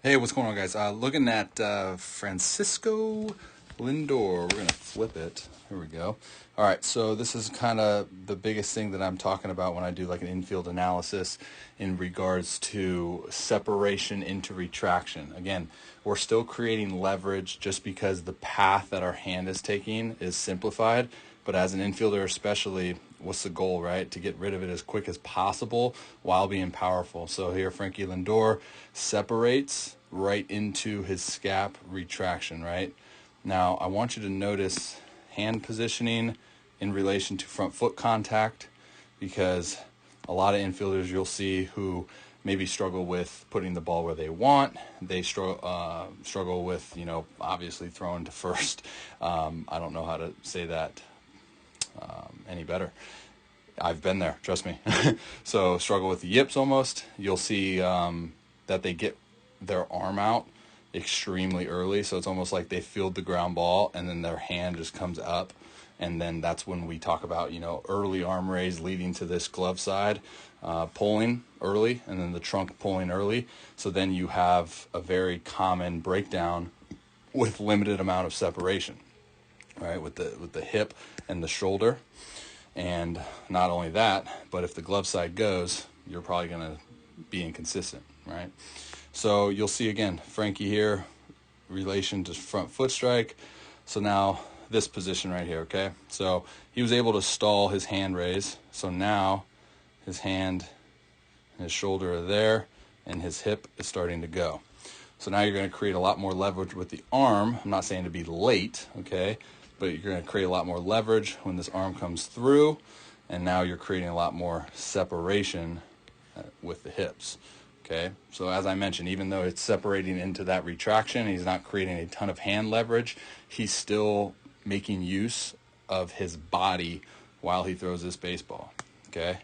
Hey, what's going on, guys? Looking at Francisco Lindor. We're going to flip it. Here we go. All right, so this is kind of the biggest thing that I'm talking about when I do like an infield analysis in regards to separation into retraction. Again, we're still creating leverage just because the path that our hand is taking is simplified. But as an infielder especially, what's the goal, right? To get rid of it as quick as possible while being powerful. So here Frankie Lindor separates right into his scap retraction, right? Now I want you to notice hand positioning in relation to front foot contact, because a lot of infielders you'll see who maybe struggle with putting the ball where they want. They struggle with, obviously throwing to first. I don't know how to say that any better. I've been there, trust me. So struggle with the yips almost. You'll see that they get their arm out extremely early. So it's almost like they field the ground ball and then their hand just comes up. And then that's when we talk about, early arm raise leading to this glove side pulling early, and then the trunk pulling early. So then you have a very common breakdown with limited amount of separation, right? With the hip and the shoulder. And not only that, but if the glove side goes, you're probably going to be inconsistent, right? So you'll see again, Frankie here, relation to front foot strike. So now this position right here, okay? So he was able to stall his hand raise. So now his hand and his shoulder are there, and his hip is starting to go. So now you're going to create a lot more leverage with the arm. I'm not saying to be late, okay? But you're going to create a lot more leverage when this arm comes through, and now you're creating a lot more separation with the hips, okay? So as I mentioned, even though it's separating into that retraction, he's not creating a ton of hand leverage, he's still making use of his body while he throws this baseball, okay?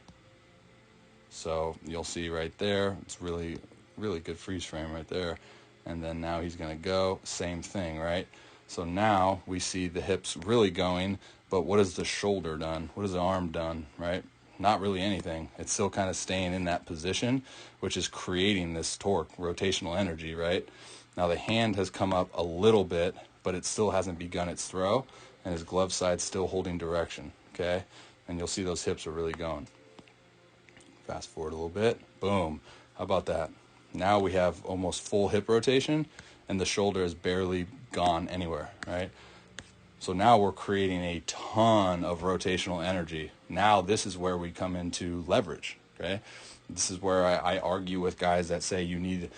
So you'll see right there, it's really, really good freeze frame right there. And then now he's going to go, same thing, right? So now we see the hips really going, but what has the shoulder done? What has the arm done, right? Not really anything. It's still kind of staying in that position, which is creating this torque, rotational energy, right? Now the hand has come up a little bit, but it still hasn't begun its throw, and his glove side's still holding direction, okay? And you'll see those hips are really going. Fast forward a little bit, boom. How about that? Now we have almost full hip rotation, and the shoulder is barely gone anywhere, right? So now we're creating a ton of rotational energy. Now this is where we come into leverage, okay? This is where I argue with guys that say you need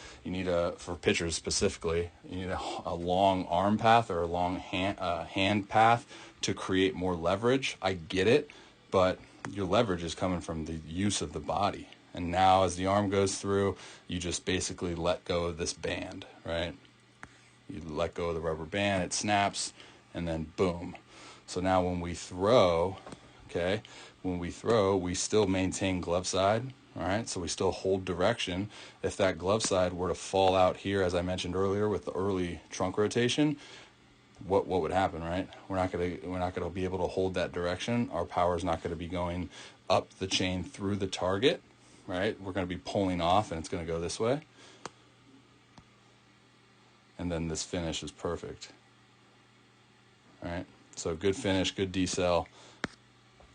for pitchers specifically, you need a long arm path or a long hand path to create more leverage. I get it, but your leverage is coming from the use of the body. And now as the arm goes through, you just basically let go of this band, right? You let go of the rubber band, it snaps, and then boom. So now when we throw, okay, we still maintain glove side, all right? So we still hold direction. If that glove side were to fall out here, as I mentioned earlier with the early trunk rotation, what would happen, right? We're not gonna be able to hold that direction. Our power is not going to be going up the chain through the target, right? We're going to be pulling off, and it's going to go this way. And then this finish is perfect. All right, so good finish, good decel.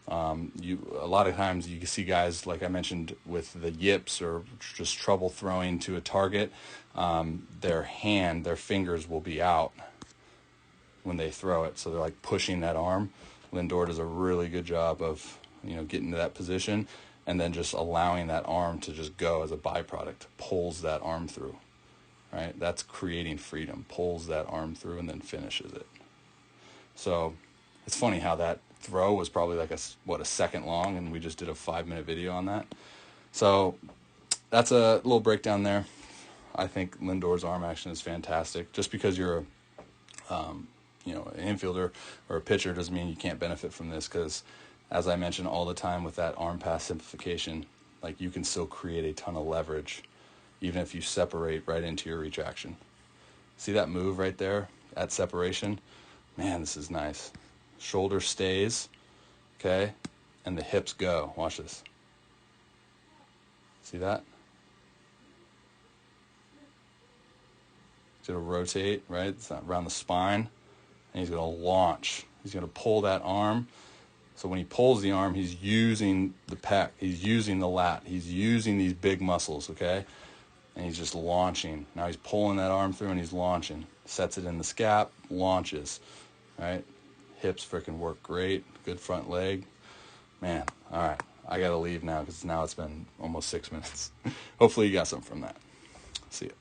A lot of times you can see guys, like I mentioned, with the yips or just trouble throwing to a target, their fingers will be out when they throw it, so they're like pushing that arm. Lindor does a really good job of getting to that position and then just allowing that arm to just go as a byproduct, pulls that arm through, right? That's creating freedom, pulls that arm through and then finishes it. So it's funny how that throw was probably like a second long, and we just did a 5-minute video on that. So that's a little breakdown there. I think Lindor's arm action is fantastic. Just because you're an infielder or a pitcher doesn't mean you can't benefit from this, because as I mention all the time with that arm pass simplification, like you can still create a ton of leverage even if you separate right into your retraction. See that move right there at separation? Man, this is nice. Shoulder stays, okay, and the hips go. Watch this. See that? He's going to rotate, right? It's not around the spine. And he's going to launch. He's going to pull that arm. So when he pulls the arm, he's using the pec. He's using the lat. He's using these big muscles, okay? And he's just launching. Now he's pulling that arm through and he's launching. Sets it in the scap, launches, right? Hips freaking work great. Good front leg. Man, all right. I got to leave now because now it's been almost 6 minutes. Hopefully you got something from that. See ya.